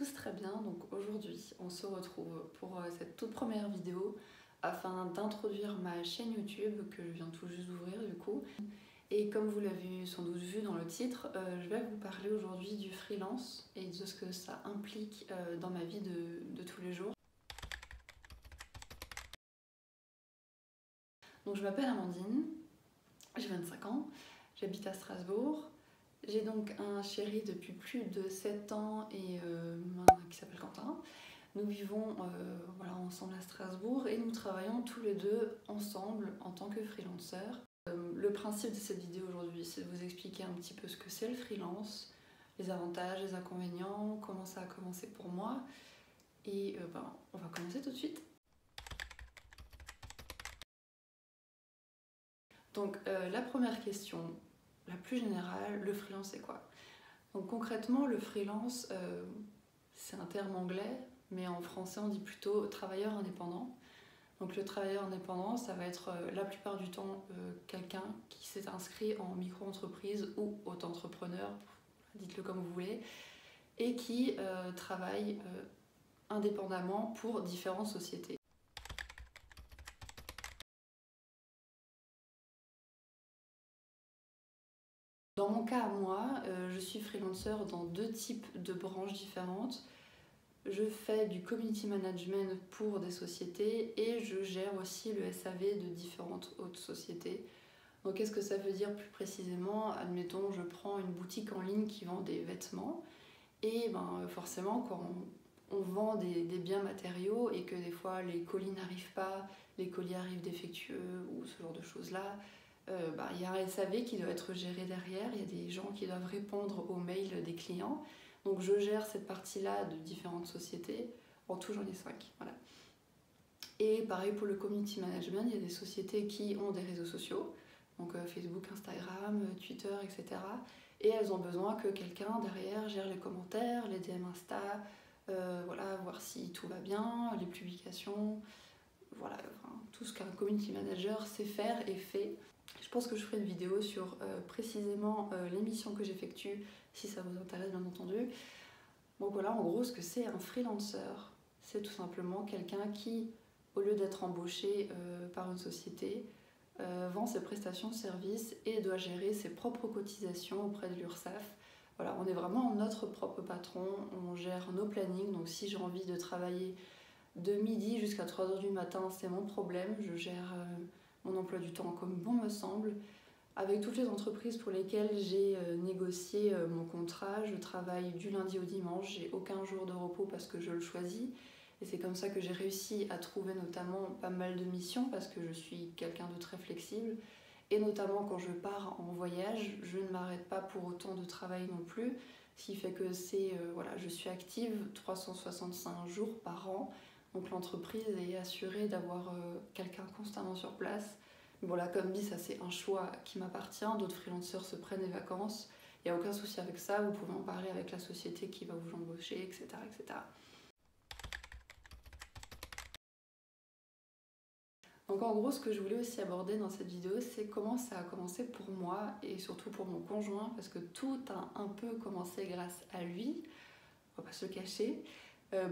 tous très bien, donc aujourd'hui on se retrouve pour cette toute première vidéo afin d'introduire ma chaîne YouTube que je viens tout juste d'ouvrir du coup. Et comme vous l'avez sans doute vu dans le titre, je vais vous parler aujourd'hui du freelance et de ce que ça implique dans ma vie de tous les jours. Donc je m'appelle Amandine, j'ai 25 ans, j'habite à Strasbourg. J'ai donc un chéri depuis plus de 7 ans et qui s'appelle Quentin. Nous vivons ensemble à Strasbourg et nous travaillons tous les deux ensemble en tant que freelanceurs. Le principe de cette vidéo aujourd'hui, c'est de vous expliquer un petit peu ce que c'est le freelance, les avantages, les inconvénients, comment ça a commencé pour moi. Et on va commencer tout de suite. Donc la première question, la plus générale, le freelance c'est quoi? Donc concrètement, le freelance, c'est un terme anglais, mais en français on dit plutôt travailleur indépendant. Donc le travailleur indépendant, ça va être la plupart du temps quelqu'un qui s'est inscrit en micro-entreprise ou auto-entrepreneur, dites-le comme vous voulez, et qui travaille indépendamment pour différentes sociétés. Dans mon cas à moi, je suis freelancer dans deux types de branches différentes. Je fais du community management pour des sociétés et je gère aussi le SAV de différentes autres sociétés. Donc qu'est-ce que ça veut dire plus précisément? Admettons, je prends une boutique en ligne qui vend des vêtements et forcément quand on vend des biens matériaux et que des fois les colis n'arrivent pas, les colis arrivent défectueux ou ce genre de choses-là, il y a un SAV qui doit être géré derrière, il y a des gens qui doivent répondre aux mails des clients. Donc je gère cette partie-là de différentes sociétés, en tout j'en ai 5. Voilà. Et pareil pour le community management, il y a des sociétés qui ont des réseaux sociaux, donc Facebook, Instagram, Twitter, etc. Et elles ont besoin que quelqu'un derrière gère les commentaires, les DM Insta, voir si tout va bien, les publications, tout ce qu'un community manager sait faire et fait. Je pense que je ferai une vidéo sur précisément les missions que j'effectue, si ça vous intéresse bien entendu. Donc voilà, en gros, ce que c'est un freelancer, c'est tout simplement quelqu'un qui, au lieu d'être embauché par une société, vend ses prestations de services et doit gérer ses propres cotisations auprès de l'URSSAF. Voilà, on est vraiment notre propre patron, on gère nos plannings, donc si j'ai envie de travailler de midi jusqu'à 3h du matin, c'est mon problème, je gère mon emploi du temps comme bon me semble. Avec toutes les entreprises pour lesquelles j'ai négocié mon contrat, je travaille du lundi au dimanche, j'ai aucun jour de repos parce que je le choisis. Et c'est comme ça que j'ai réussi à trouver notamment pas mal de missions parce que je suis quelqu'un de très flexible. Et notamment quand je pars en voyage, je ne m'arrête pas pour autant de travail non plus. Ce qui fait que je suis active 365 jours par an. Donc l'entreprise est assurée d'avoir quelqu'un constamment sur place. Voilà, comme dit, ça c'est un choix qui m'appartient. D'autres freelancers se prennent des vacances. Il n'y a aucun souci avec ça. Vous pouvez en parler avec la société qui va vous embaucher, etc., etc. Donc en gros, ce que je voulais aussi aborder dans cette vidéo, c'est comment ça a commencé pour moi et surtout pour mon conjoint, parce que tout a un peu commencé grâce à lui, on va pas se le cacher.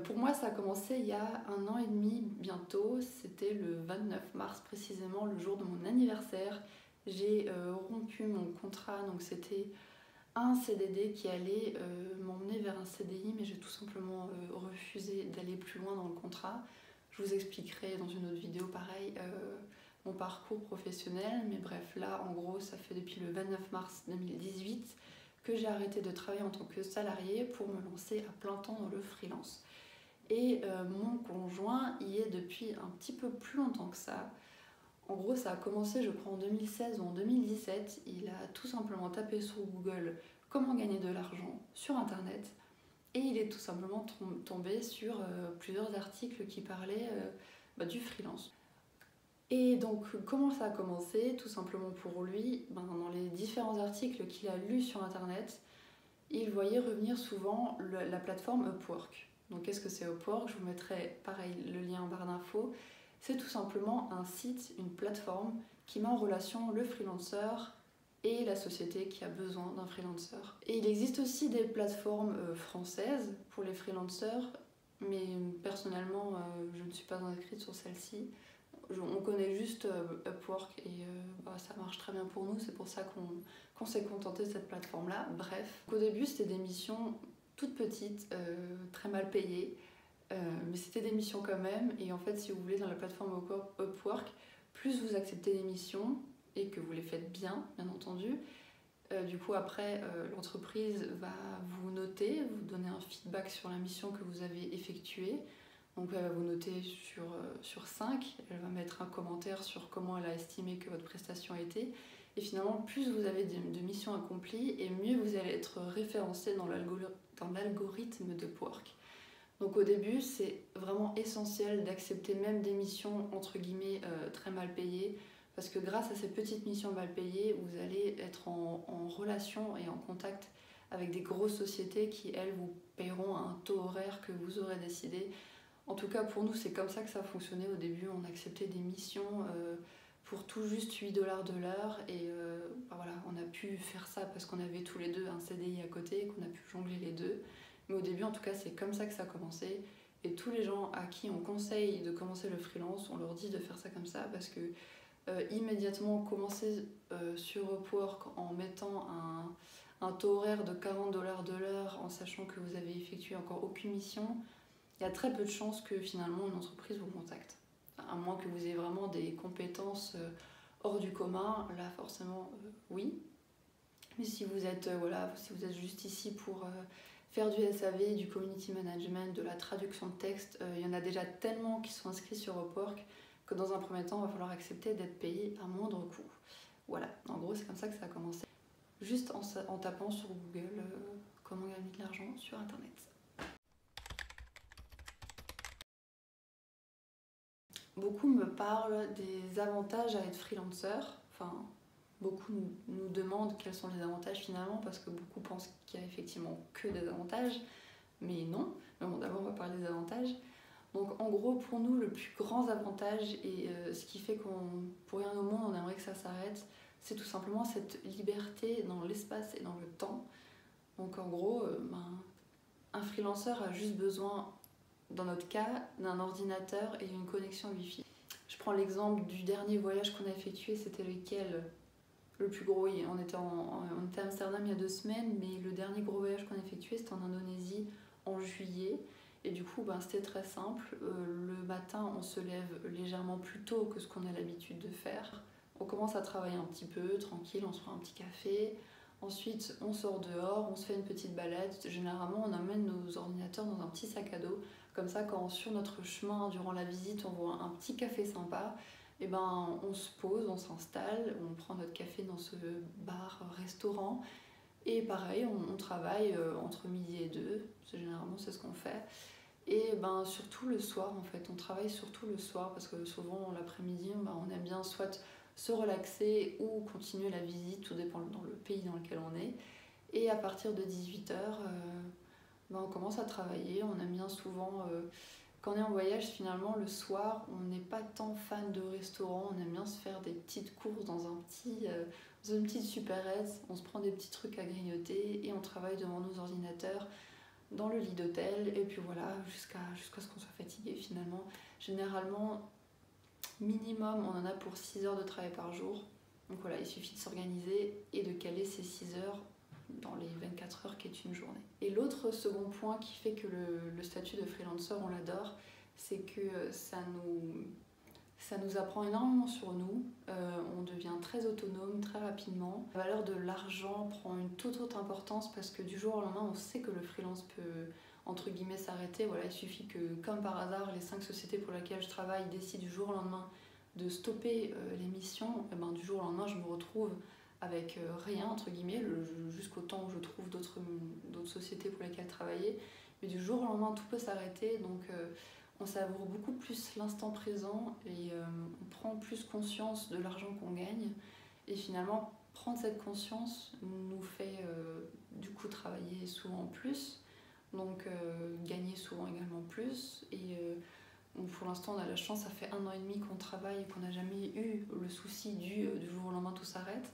Pour moi, ça a commencé il y a 1 an et demi bientôt, c'était le 29 mars précisément, le jour de mon anniversaire. J'ai rompu mon contrat, donc c'était un CDD qui allait m'emmener vers un CDI, mais j'ai tout simplement refusé d'aller plus loin dans le contrat. Je vous expliquerai dans une autre vidéo pareil mon parcours professionnel, mais bref, là en gros ça fait depuis le 29 mars 2018 que j'ai arrêté de travailler en tant que salarié pour me lancer à plein temps dans le freelance. Et mon conjoint y est depuis un petit peu plus longtemps que ça. En gros, ça a commencé, je crois, en 2016 ou en 2017. Il a tout simplement tapé sur Google comment gagner de l'argent sur Internet. Et il est tout simplement tombé sur plusieurs articles qui parlaient du freelance. Et donc, comment ça a commencé? Tout simplement pour lui, dans les différents articles qu'il a lus sur Internet, il voyait revenir souvent la plateforme Upwork. Donc qu'est-ce que c'est Upwork? Je vous mettrai pareil le lien en barre d'infos. C'est tout simplement un site, une plateforme qui met en relation le freelancer et la société qui a besoin d'un freelancer. Et il existe aussi des plateformes françaises pour les freelancers, mais personnellement je ne suis pas inscrite sur celle-ci. On connaît juste Upwork et ça marche très bien pour nous, c'est pour ça qu'on s'est contenté de cette plateforme-là. Bref, au début c'était des missions toutes petites, très mal payées, mais c'était des missions quand même. Et en fait, si vous voulez, dans la plateforme Upwork, plus vous acceptez des missions et que vous les faites bien entendu, du coup après l'entreprise va vous noter, vous donner un feedback sur la mission que vous avez effectuée. Donc elle va vous noter sur 5, elle va mettre un commentaire sur comment elle a estimé que votre prestation a été. Et finalement, plus vous avez de missions accomplies, et mieux vous allez être référencé dans l'algorithme de Upwork. Donc au début, c'est vraiment essentiel d'accepter même des missions entre guillemets très mal payées, parce que grâce à ces petites missions mal payées, vous allez être en relation et en contact avec des grosses sociétés qui, elles, vous paieront un taux horaire que vous aurez décidé. En tout cas, pour nous, c'est comme ça que ça a fonctionné au début. On acceptait des missions pour tout juste 8 $ de l'heure. Et voilà, on a pu faire ça parce qu'on avait tous les deux un CDI à côté et qu'on a pu jongler les deux. Mais au début, en tout cas, c'est comme ça que ça a commencé. Et tous les gens à qui on conseille de commencer le freelance, on leur dit de faire ça comme ça parce que immédiatement commencer sur Upwork en mettant un taux horaire de 40 $ de l'heure en sachant que vous avez effectué encore aucune mission, il y a très peu de chances que finalement une entreprise vous contacte. À moins que vous ayez vraiment des compétences hors du commun, là forcément oui. Mais si vous êtes, si vous êtes juste ici pour faire du SAV, du community management, de la traduction de texte, il y en a déjà tellement qui sont inscrits sur Upwork que dans un premier temps, il va falloir accepter d'être payé à moindre coût. Voilà, en gros c'est comme ça que ça a commencé. Juste en tapant sur Google comment gagner de l'argent sur Internet. Beaucoup me parlent des avantages à être freelancer. Enfin, beaucoup nous demandent quels sont les avantages finalement, parce que beaucoup pensent qu'il y a effectivement que des avantages, mais non. Mais bon, d'abord on va parler des avantages. Donc en gros, pour nous, le plus grand avantage et ce qui fait qu'on, pour rien au monde, on aimerait que ça s'arrête, c'est tout simplement cette liberté dans l'espace et dans le temps. Donc en gros, un freelanceur a juste besoin, dans notre cas, d'un ordinateur et d'une connexion Wi-Fi. Je prends l'exemple du dernier voyage qu'on a effectué, c'était lequel? Le plus gros, on était à Amsterdam il y a 2 semaines, mais le dernier gros voyage qu'on a effectué, c'était en Indonésie en juillet. Et du coup, c'était très simple. Le matin, on se lève légèrement plus tôt que ce qu'on a l'habitude de faire. On commence à travailler un petit peu, tranquille, on se prend un petit café. Ensuite, on sort dehors, on se fait une petite balade. Généralement, on amène nos ordinateurs dans un petit sac à dos. Comme ça, quand sur notre chemin, durant la visite, on voit un petit café sympa, et on se pose, on s'installe, on prend notre café dans ce bar-restaurant. Et pareil, on travaille entre midi et 2, généralement c'est ce qu'on fait. Et surtout le soir en fait, on travaille surtout le soir parce que souvent l'après-midi on aime bien soit se relaxer ou continuer la visite, tout dépend dans le pays dans lequel on est. Et à partir de 18 h, on commence à travailler. On aime bien souvent, quand on est en voyage finalement le soir, on n'est pas tant fan de restaurant, on aime bien se faire des petites courses dans une petite supérette, on se prend des petits trucs à grignoter et on travaille devant nos ordinateurs dans le lit d'hôtel, et puis voilà, jusqu'à ce qu'on soit fatigué finalement. Généralement, minimum, on en a pour 6 heures de travail par jour. Donc voilà, il suffit de s'organiser et de caler ces 6 heures dans les 24 heures qui est une journée. Et l'autre second point qui fait que le statut de freelancer, on l'adore, c'est que ça nous apprend énormément sur nous, on devient très autonome très rapidement. La valeur de l'argent prend une toute autre importance parce que du jour au lendemain, on sait que le freelance peut, entre guillemets, s'arrêter. Voilà, il suffit que, comme par hasard, les 5 sociétés pour lesquelles je travaille décident du jour au lendemain de stopper les missions. Et du jour au lendemain, je me retrouve avec rien, entre guillemets, jusqu'au temps où je trouve d'autres sociétés pour lesquelles travailler. Mais du jour au lendemain, tout peut s'arrêter, donc on savoure beaucoup plus l'instant présent et on prend plus conscience de l'argent qu'on gagne. Et finalement, prendre cette conscience nous fait du coup travailler souvent plus, donc gagner souvent également plus. Et pour l'instant, on a la chance, ça fait 1 an et demi qu'on travaille et qu'on n'a jamais eu le souci du jour au lendemain tout s'arrête.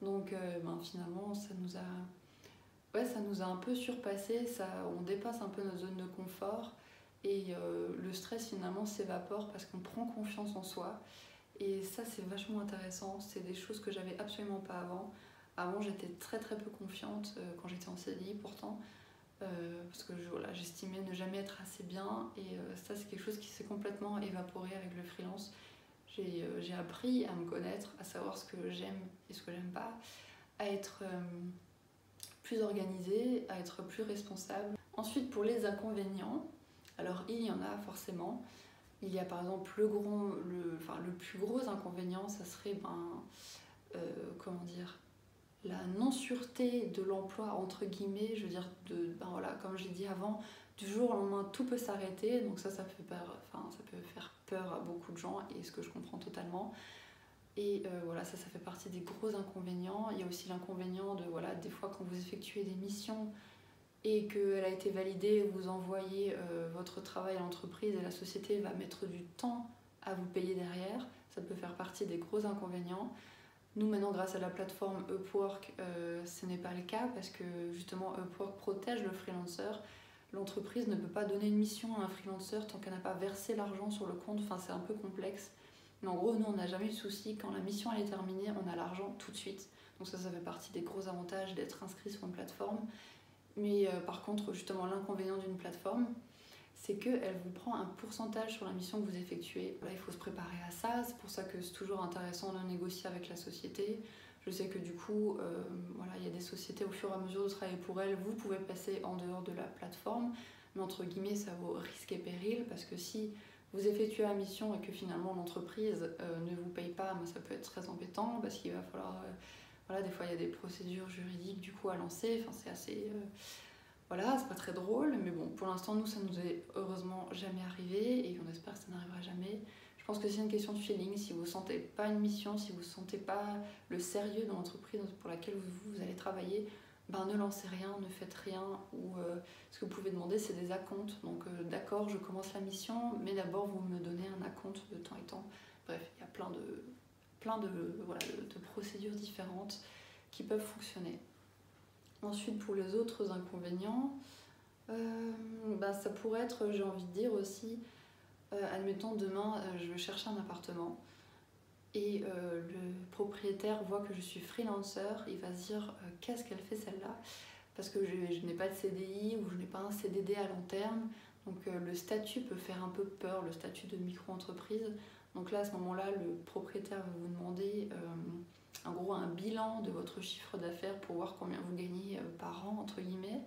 Donc finalement, ça nous a un peu surpassé, on dépasse un peu notre zone de confort et le stress finalement s'évapore parce qu'on prend confiance en soi. Et ça, c'est vachement intéressant, c'est des choses que j'avais absolument pas avant. Avant, j'étais très très peu confiante quand j'étais en CDI pourtant, parce que j'estimais ne jamais être assez bien et ça, c'est quelque chose qui s'est complètement évaporé avec le freelance. J'ai appris à me connaître, à savoir ce que j'aime et ce que j'aime pas, à être plus organisée, à être plus responsable. Ensuite, pour les inconvénients, alors il y en a forcément. Il y a par exemple le plus gros inconvénient, ça serait comment dire, la non-sûreté de l'emploi entre guillemets, je veux dire comme j'ai dit avant, du jour au lendemain tout peut s'arrêter, donc ça fait peur, ça peut faire peur à beaucoup de gens et ce que je comprends totalement. Et ça fait partie des gros inconvénients. Il y a aussi l'inconvénient de des fois quand vous effectuez des missions et qu'elle a été validée, vous envoyez votre travail à l'entreprise et la société va mettre du temps à vous payer derrière. Ça peut faire partie des gros inconvénients. Nous maintenant, grâce à la plateforme Upwork, ce n'est pas le cas parce que justement Upwork protège le freelancer. L'entreprise ne peut pas donner une mission à un freelancer tant qu'elle n'a pas versé l'argent sur le compte. C'est un peu complexe. Mais en gros, nous, on n'a jamais eu de souci. Quand la mission elle est terminée, on a l'argent tout de suite. Donc ça fait partie des gros avantages d'être inscrit sur une plateforme. Mais par contre, justement, l'inconvénient d'une plateforme, c'est qu'elle vous prend un pourcentage sur la mission que vous effectuez. Là, il faut se préparer à ça. C'est pour ça que c'est toujours intéressant de négocier avec la société. Je sais que du coup, il y a des sociétés, au fur et à mesure de travailler pour elles, vous pouvez passer en dehors de la plateforme. Mais entre guillemets, ça vaut risque et péril parce que si vous effectuez la mission et que finalement l'entreprise ne vous paye pas, ça peut être très embêtant parce qu'il va falloir... des fois il y a des procédures juridiques du coup à lancer, c'est assez... c'est pas très drôle, mais bon, pour l'instant, nous, ça nous est heureusement jamais arrivé et on espère que ça n'arrivera jamais. Je pense que c'est une question de feeling. Si vous ne sentez pas une mission, si vous ne sentez pas le sérieux dans l'entreprise pour laquelle vous allez travailler, ne lancez rien, ne faites rien. Ou ce que vous pouvez demander, c'est des acomptes. Donc, d'accord, je commence la mission, mais d'abord, vous me donnez un acompte de temps et temps. Bref, il y a plein de procédures différentes qui peuvent fonctionner. Ensuite, pour les autres inconvénients, ça pourrait être, j'ai envie de dire aussi, admettons demain, je vais chercher un appartement et le propriétaire voit que je suis freelancer, il va se dire qu'est-ce qu'elle fait celle-là, parce que je n'ai pas de CDI ou je n'ai pas un CDD à long terme, donc le statut peut faire un peu peur, le statut de micro-entreprise. Donc là, à ce moment-là, le propriétaire va vous demander en gros un bilan de votre chiffre d'affaires pour voir combien vous gagnez par an, entre guillemets.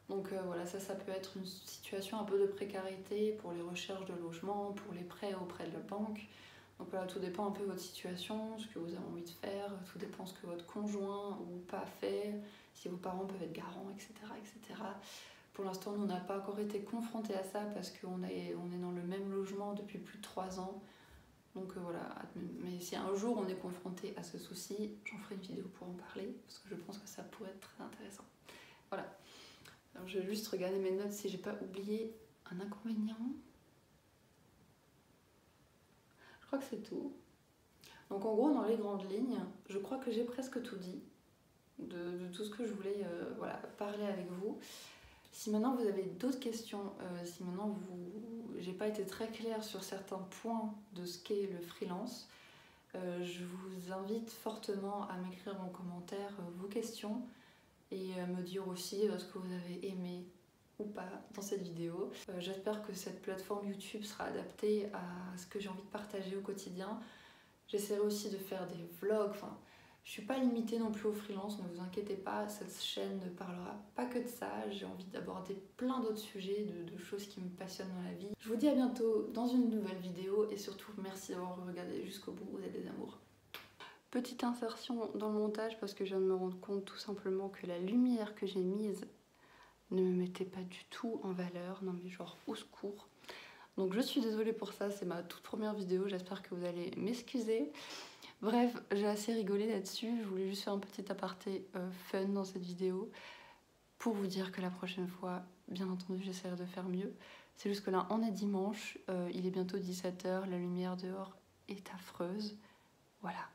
Donc ça peut être une situation un peu de précarité pour les recherches de logement, pour les prêts auprès de la banque. Donc tout dépend un peu de votre situation, ce que vous avez envie de faire, tout dépend de ce que votre conjoint ou pas fait, si vos parents peuvent être garants, etc. etc. Pour l'instant, nous, on n'a pas encore été confrontés à ça parce qu'on est dans le même logement depuis plus de 3 ans. Donc mais si un jour on est confronté à ce souci, j'en ferai une vidéo pour en parler, parce que je pense que ça pourrait être très intéressant. Voilà. Alors je vais juste regarder mes notes si j'ai pas oublié un inconvénient. Je crois que c'est tout. Donc en gros, dans les grandes lignes, je crois que j'ai presque tout dit de tout ce que je voulais parler avec vous. Si maintenant vous avez d'autres questions, si maintenant j'ai pas été très claire sur certains points de ce qu'est le freelance, je vous invite fortement à m'écrire en commentaire vos questions et me dire aussi ce que vous avez aimé ou pas dans cette vidéo. J'espère que cette plateforme YouTube sera adaptée à ce que j'ai envie de partager au quotidien. J'essaierai aussi de faire des vlogs. Je suis pas limitée non plus au freelance, ne vous inquiétez pas, cette chaîne ne parlera pas que de ça. J'ai envie d'aborder plein d'autres sujets, de choses qui me passionnent dans la vie. Je vous dis à bientôt dans une nouvelle vidéo et surtout merci d'avoir regardé jusqu'au bout, vous êtes des amours. Petite insertion dans le montage parce que je viens de me rendre compte tout simplement que la lumière que j'ai mise ne me mettait pas du tout en valeur. Non mais genre au secours. Donc je suis désolée pour ça, c'est ma toute première vidéo, j'espère que vous allez m'excuser. Bref, j'ai assez rigolé là-dessus, je voulais juste faire un petit aparté fun dans cette vidéo pour vous dire que la prochaine fois, bien entendu, j'essaierai de faire mieux. C'est juste que là, on est dimanche, il est bientôt 17 h, la lumière dehors est affreuse. Voilà.